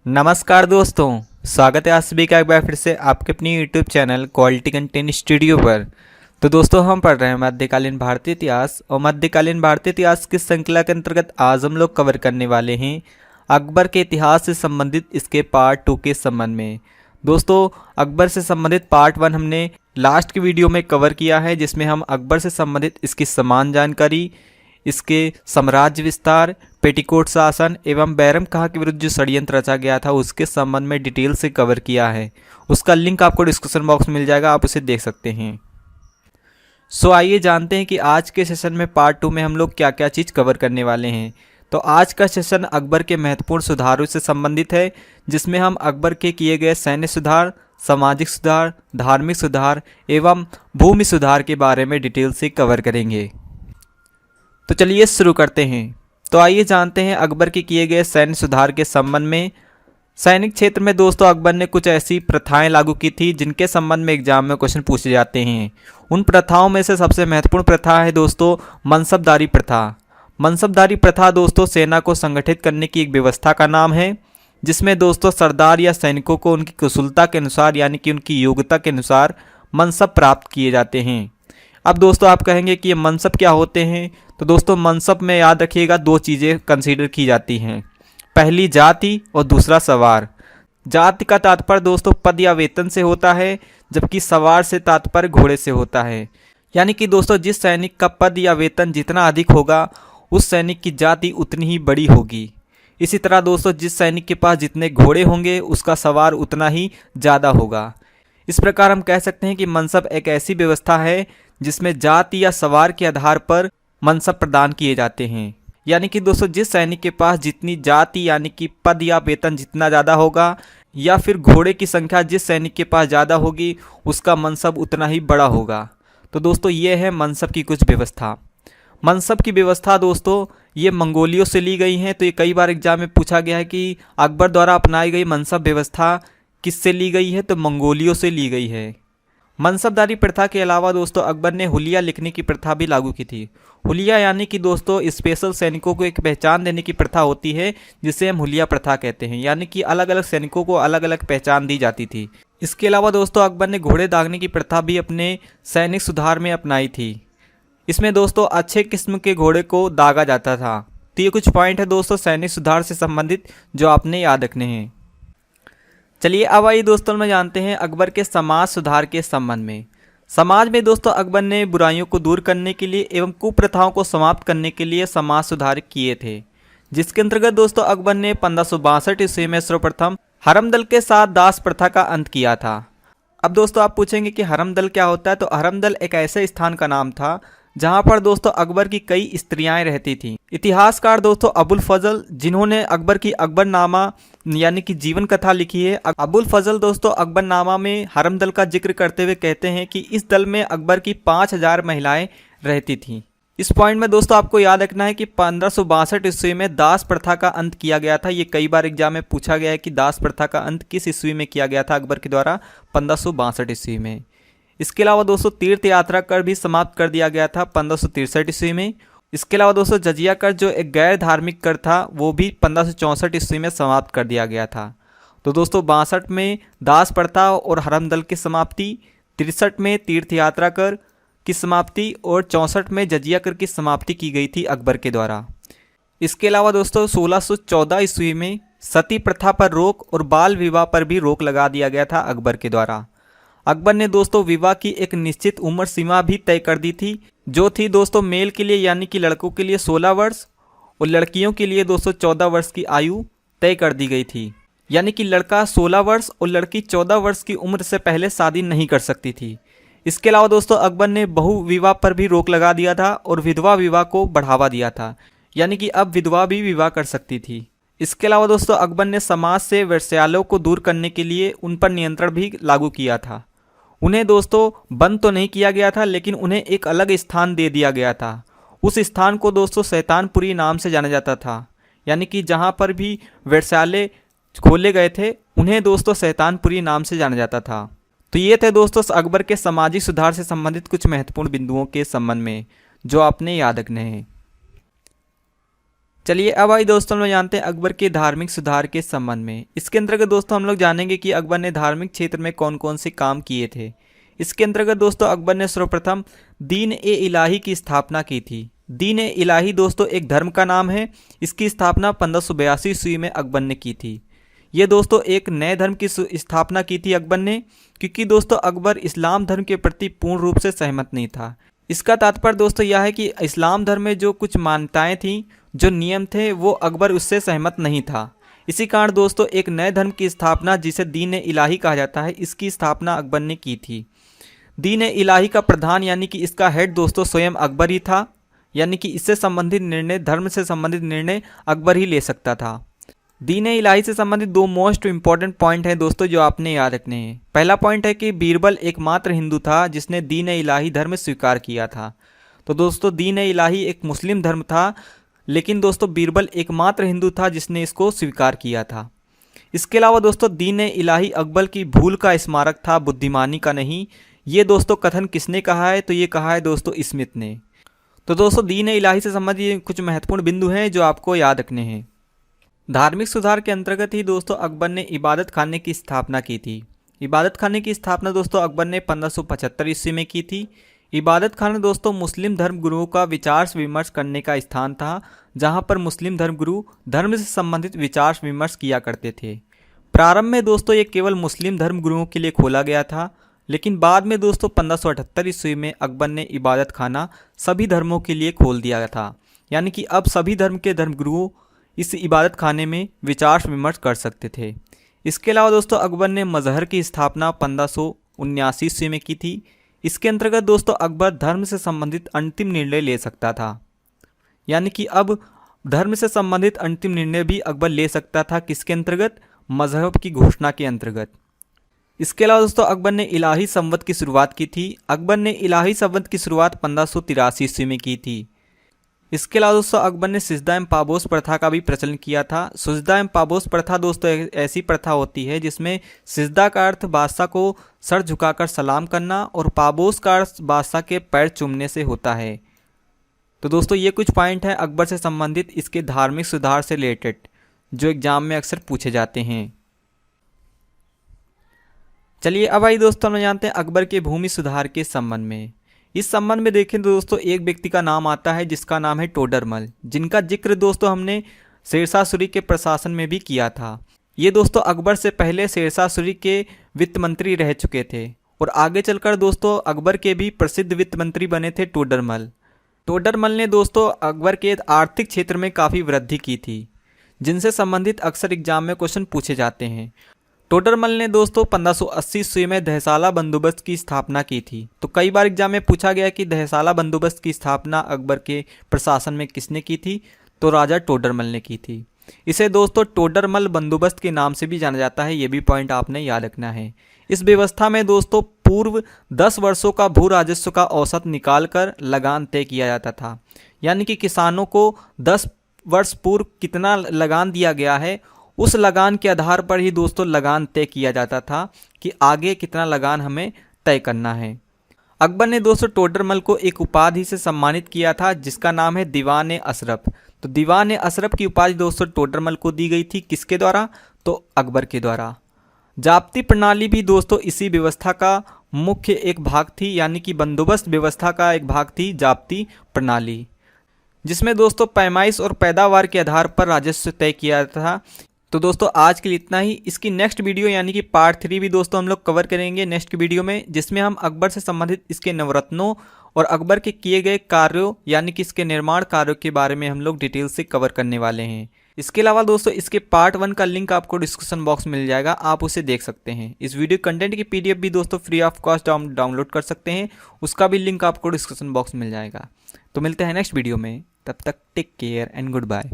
नमस्कार दोस्तों, स्वागत है आप सभी का एक बार फिर से आपके अपनी YouTube channel quality content studio पर। तो दोस्तों हम पढ़ रहे हैं मध्यकालीन भारतीय इतिहास और मध्यकालीन भारतीय इतिहास की श्रृंखला के अंतर्गत आज हम लोग कवर करने वाले हैं अकबर के इतिहास से संबंधित इसके पार्ट 2 के संबंध में। दोस्तों अकबर से संबंधित पार्ट 1 हमने लास्ट की वीडियो में कवर किया है, जिसमें हम अकबर से संबंधित इसकी समान जानकारी, इसके साम्राज्य विस्तार, पेटीकोट शासन एवं बैरम खां के विरुद्ध जो षड्यंत्र रचा गया था उसके संबंध में डिटेल से कवर किया है। उसका लिंक आपको डिस्क्रिप्शन बॉक्स में मिल जाएगा, आप उसे देख सकते हैं। सो आइए जानते हैं कि आज के सेशन में पार्ट 2 में हम लोग क्या क्या चीज़ कवर करने वाले हैं। तो आज का सेशन अकबर के महत्वपूर्ण सुधारों से संबंधित है, जिसमें हम अकबर के किए गए सैन्य सुधार, सामाजिक सुधार, धार्मिक सुधार एवं भूमि सुधार के बारे में डिटेल से कवर करेंगे। तो चलिए शुरू करते हैं। तो आइए जानते हैं अकबर के किए गए सैन्य सुधार के संबंध में। सैनिक क्षेत्र में दोस्तों अकबर ने कुछ ऐसी प्रथाएं लागू की थी जिनके संबंध में एग्जाम में क्वेश्चन पूछे जाते हैं। उन प्रथाओं में से सबसे महत्वपूर्ण प्रथा है दोस्तों मनसबदारी प्रथा। मनसबदारी प्रथा दोस्तों सेना को संगठित करने की एक व्यवस्था का नाम है, जिसमें दोस्तों सरदार या सैनिकों को उनकी कुशलता के अनुसार यानी कि उनकी योग्यता के अनुसार मनसब प्राप्त किए जाते हैं। अब दोस्तों आप कहेंगे कि ये मनसब क्या होते हैं। तो दोस्तों मनसब में याद रखिएगा दो चीज़ें कंसीडर की जाती हैं, पहली जाति और दूसरा सवार। जाति का तात्पर्य दोस्तों पद या वेतन से होता है, जबकि सवार से तात्पर्य घोड़े से होता है। यानी कि दोस्तों जिस सैनिक का पद या वेतन जितना अधिक होगा उस सैनिक की जाति उतनी ही बड़ी होगी। इसी तरह दोस्तों जिस सैनिक के पास जितने घोड़े होंगे उसका सवार उतना ही ज़्यादा होगा। इस प्रकार हम कह सकते हैं कि मनसब एक ऐसी व्यवस्था है जिसमें जाति या सवार के आधार पर मनसब प्रदान किए जाते हैं। यानी कि दोस्तों जिस सैनिक के पास जितनी जाति यानी कि पद या वेतन जितना ज़्यादा होगा या फिर घोड़े की संख्या जिस सैनिक के पास ज़्यादा होगी उसका मनसब उतना ही बड़ा होगा। तो दोस्तों ये है मनसब की कुछ व्यवस्था। मनसब की व्यवस्था दोस्तों ये मंगोलियों से ली गई हैं। तो ये कई बार एग्जाम में पूछा गया है कि अकबर द्वारा अपनाई गई मनसब व्यवस्था किससे ली गई है, तो मंगोलियों से ली गई है। मनसबदारी प्रथा के अलावा दोस्तों अकबर ने हुलिया लिखने की प्रथा भी लागू की थी। हुलिया यानी कि दोस्तों स्पेशल सैनिकों को एक पहचान देने की प्रथा होती है, जिसे हम हुलिया प्रथा कहते हैं। यानी कि अलग अलग सैनिकों को अलग अलग पहचान दी जाती थी। इसके अलावा दोस्तों अकबर ने घोड़े दागने की प्रथा भी अपने सैनिक सुधार में अपनाई थी। इसमें दोस्तों अच्छे किस्म के घोड़े को दागा जाता था। तो ये कुछ पॉइंट है दोस्तों सैनिक सुधार से संबंधित जो आपने याद रखने हैं। चलिए अब आइए दोस्तों में जानते हैं अकबर के समाज सुधार के संबंध में। समाज में दोस्तों अकबर ने बुराइयों को दूर करने के लिए एवं कुप्रथाओं को समाप्त करने के लिए समाज सुधार किए थे, जिसके अंतर्गत दोस्तों अकबर ने 1562 ईस्वी में सर्वप्रथम हरमदल के साथ दास प्रथा का अंत किया था। अब दोस्तों आप पूछेंगे कि हरमदल क्या होता है। तो हरमदल एक ऐसे स्थान का नाम था जहां पर दोस्तों अकबर की कई स्त्रियां रहती थीं। इतिहासकार दोस्तों अबुल फजल जिन्होंने अकबर की अकबरनामा यानी कि जीवन कथा लिखी है, अबुल फजल दोस्तों अकबरनामा में हरमदल का जिक्र करते हुए कहते हैं कि इस दल में अकबर की 5000 महिलाएं रहती थीं। इस पॉइंट में दोस्तों आपको याद रखना है कि 1562 ईस्वी में दास प्रथा का अंत किया गया था। ये कई बार एग्जाम में पूछा गया है कि दास प्रथा का अंत किस ईस्वी में किया गया था अकबर के द्वारा, 1562 ईस्वी में। इसके अलावा दोस्तों तीर्थ यात्रा कर भी समाप्त कर दिया गया था 1563 ईस्वी में। इसके अलावा दोस्तों जजिया कर जो एक गैर धार्मिक कर था वो भी 1564 ईस्वी में समाप्त कर दिया गया था। तो दोस्तों 62 में दास प्रथा और हरमदल की समाप्ति, 63 में तीर्थ यात्रा कर की समाप्ति और 64 में जजिया कर की समाप्ति की गई थी अकबर के द्वारा। इसके अलावा दोस्तों 1614 ईस्वी में सती प्रथा पर रोक और बाल विवाह पर भी रोक लगा दिया गया था अकबर के द्वारा। अकबर ने दोस्तों विवाह की एक निश्चित उम्र सीमा भी तय कर दी थी, जो थी दोस्तों मेल के लिए यानी कि लड़कों के लिए 16 वर्ष और लड़कियों के लिए दोस्तों 14 वर्ष की आयु तय कर दी गई थी। यानी कि लड़का 16 वर्ष और लड़की 14 वर्ष की उम्र से पहले शादी नहीं कर सकती थी। इसके अलावा दोस्तों अकबर ने बहु विवाह पर भी रोक लगा दिया था और विधवा विवाह को बढ़ावा दिया था, यानी कि अब विधवा भी विवाह कर सकती थी। इसके अलावा दोस्तों अकबर ने समाज से वेश्यालयों को दूर करने के लिए उन पर नियंत्रण भी लागू किया था। उन्हें दोस्तों बंद तो नहीं किया गया था, लेकिन उन्हें एक अलग स्थान दे दिया गया था। उस स्थान को दोस्तों शैतानपुरी नाम से जाना जाता था। यानी कि जहां पर भी वेश्यालय खोले गए थे उन्हें दोस्तों शैतानपुरी नाम से जाना जाता था। तो ये थे दोस्तों अकबर के सामाजिक सुधार से संबंधित कुछ महत्वपूर्ण बिंदुओं के संबंध में जो आपने याद रखने हैं। चलिए अब आई दोस्तों हम लोग जानते हैं अकबर के धार्मिक सुधार के संबंध में। इसके अंतर्गत दोस्तों हम लोग जानेंगे कि अकबर ने धार्मिक क्षेत्र में कौन कौन से काम किए थे। इसके अंतर्गत दोस्तों अकबर ने सर्वप्रथम दीन ए इलाही की स्थापना की थी। दीन ए इलाही दोस्तों एक धर्म का नाम है। इसकी स्थापना 1582 ईस्वी में अकबर ने की थी। ये दोस्तों एक नए धर्म की स्थापना की थी अकबर ने, क्योंकि दोस्तों अकबर इस्लाम धर्म के प्रति पूर्ण रूप से सहमत नहीं था। इसका तात्पर्य दोस्तों यह है कि इस्लाम धर्म में जो कुछ मान्यताएं थीं, जो नियम थे, वो अकबर उससे सहमत नहीं था। इसी कारण दोस्तों एक नए धर्म की स्थापना जिसे दीन ए इलाही कहा जाता है, इसकी स्थापना अकबर ने की थी। दीन ए इलाही का प्रधान यानी कि इसका हेड दोस्तों स्वयं अकबर ही था, यानी कि इससे संबंधित निर्णय, धर्म से संबंधित निर्णय अकबर ही ले सकता था। दीन ए इलाही से संबंधित दो मोस्ट इंपॉर्टेंट पॉइंट हैं दोस्तों जो आपने याद रखने हैं। पहला पॉइंट है कि बीरबल एकमात्र हिंदू था जिसने दीन ए इलाही धर्म स्वीकार किया था। तो दोस्तों दीन ए इलाही एक मुस्लिम धर्म था, लेकिन दोस्तों बीरबल एकमात्र हिंदू था जिसने इसको स्वीकार किया था। इसके अलावा दोस्तों दीन ए इलाही अकबर की भूल का स्मारक था, बुद्धिमानी का नहीं। ये दोस्तों कथन किसने कहा है? तो ये कहा है दोस्तों स्मिथ ने। तो दोस्तों दीन ए इलाही से संबंधित कुछ महत्वपूर्ण बिंदु हैं जो आपको याद रखने हैं। धार्मिक सुधार के अंतर्गत ही दोस्तों अकबर ने इबादत खाने की स्थापना की थी। इबादत खाने की स्थापना दोस्तों अकबर ने 1575 ईस्वी में की थी। इबादत खाना दोस्तों मुस्लिम धर्म गुरुओं का विचार विमर्श करने का स्थान था, जहां पर मुस्लिम धर्म गुरु धर्म से संबंधित विचार विमर्श किया करते थे। प्रारंभ में दोस्तों ये केवल मुस्लिम धर्म गुरुओं के लिए खोला गया था, लेकिन बाद में दोस्तों 1578 ईस्वी में अकबर ने इबादत खाना सभी धर्मों के लिए खोल दिया था, यानी कि अब सभी धर्म के धर्मगुरुओं इस इबादत खाने में विचार विमर्श कर सकते थे। इसके अलावा दोस्तों अकबर ने मजहर की स्थापना 1579 ईस्वी में की थी। इसके अंतर्गत दोस्तों अकबर धर्म से संबंधित अंतिम निर्णय ले सकता था, यानी कि अब धर्म से संबंधित अंतिम निर्णय भी अकबर ले सकता था। किसके अंतर्गत? मजहब की घोषणा के अंतर्गत। इसके अलावा दोस्तों अकबर ने इलाही संवत की शुरुआत की थी। अकबर ने इलाही संवत की शुरुआत 1583 ईस्वी में की थी। इसके अलावा दोस्तों अकबर ने सिजदा एवं पाबोस प्रथा का भी प्रचलन किया था। सिजदा एवं पाबोस प्रथा दोस्तों ऐसी प्रथा होती है जिसमें सिजदा का अर्थ बादशाह को सर झुकाकर सलाम करना और पाबोस का अर्थ बादशाह के पैर चूमने से होता है। तो दोस्तों ये कुछ पॉइंट हैं अकबर से संबंधित, इसके धार्मिक सुधार से रिलेटेड, जो एग्जाम में अक्सर पूछे जाते हैं। चलिए अब आई दोस्तों हम जानते हैं अकबर के भूमि सुधार के संबंध में। इस संबंध में देखें तो दोस्तों एक व्यक्ति का नाम आता है जिसका नाम है टोडरमल, जिनका जिक्र दोस्तों हमने शेरशाह सूरी के प्रशासन में भी किया था। ये दोस्तों अकबर से पहले शेरशाह सूरी के वित्त मंत्री रह चुके थे और आगे चलकर दोस्तों अकबर के भी प्रसिद्ध वित्त मंत्री बने थे टोडरमल। टोडरमल ने दोस्तों अकबर के आर्थिक क्षेत्र में काफ़ी वृद्धि की थी, जिनसे संबंधित अक्सर एग्जाम में क्वेश्चन पूछे जाते हैं। टोडरमल ने दोस्तों 1580 ईस्वी में दहसाला बंदोबस्त की स्थापना की थी। तो कई बार एग्जाम में पूछा गया कि दहसाला बंदोबस्त की स्थापना अकबर के प्रशासन में किसने की थी? तो राजा टोडरमल ने की थी। इसे दोस्तों टोडरमल बंदोबस्त के नाम से भी जाना जाता है, ये भी पॉइंट आपने याद रखना है। इस व्यवस्था में दोस्तों पूर्व 10 वर्षों का भू राजस्व का औसत निकालकर लगान तय किया जाता था, यानी कि किसानों को 10 वर्ष पूर्व कितना लगान दिया गया है, उस लगान के आधार पर ही दोस्तों लगान तय किया जाता था कि आगे कितना लगान हमें तय करना है। अकबर ने दोस्तों टोडरमल को एक उपाधि से सम्मानित किया था जिसका नाम है दीवान अशरफ। तो दीवान अशरफ की उपाधि दोस्तों टोडरमल को दी गई थी, किसके द्वारा? तो अकबर के द्वारा। जाप्ती प्रणाली भी दोस्तों इसी व्यवस्था का मुख्य एक भाग थी, यानी कि बंदोबस्त व्यवस्था का एक भाग थी जाप्ती प्रणाली, जिसमें दोस्तों पैमाइश और पैदावार के आधार पर राजस्व तय किया जाता था। तो दोस्तों आज के लिए इतना ही। इसकी नेक्स्ट वीडियो यानी कि पार्ट 3 भी दोस्तों हम लोग कवर करेंगे नेक्स्ट वीडियो में, जिसमें हम अकबर से संबंधित इसके नवरत्नों और अकबर के किए गए कार्यों यानी कि इसके निर्माण कार्यों के बारे में हम लोग डिटेल से कवर करने वाले हैं। इसके अलावा दोस्तों इसके पार्ट 1 का लिंक आपको डिस्क्रिप्शन बॉक्स मिल जाएगा, आप उसे देख सकते हैं। इस वीडियो कंटेंट की PDF भी दोस्तों फ्री ऑफ कॉस्ट डाउनलोड कर सकते हैं, उसका भी लिंक आपको डिस्क्रिप्शन बॉक्स मिल जाएगा। तो मिलते हैं नेक्स्ट वीडियो में, तब तक take care and good bye.